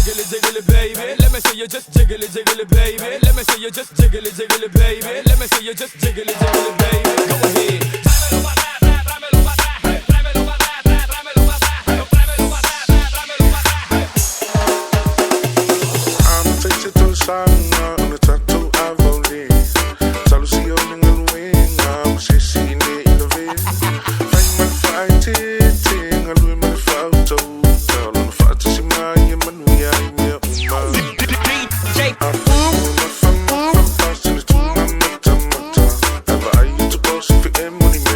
jiggle it, jiggle it, baby. Let me see you just jiggle it, jiggle it, baby. Let me see you just jiggle it, jiggle it, baby. Let me see you just jiggle it, jiggle it, baby. Go ahead. Tráemelo pa' atrás, tráemelo pa' atrás, tráemelo pa' atrás, tráemelo pa' atrás, tráemelo pa' atrás. I'm addicted to the sauna, una tattoo avoli. Talusion en el wing, I'm sissy ne in the vein. Find my fighting, I lose my photo. Tell on the fight, she my man, we are me uma. I feel my fun, passing it to my mata. Ever I used to go, so fit in money.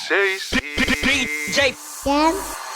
Say, see. DJ Jam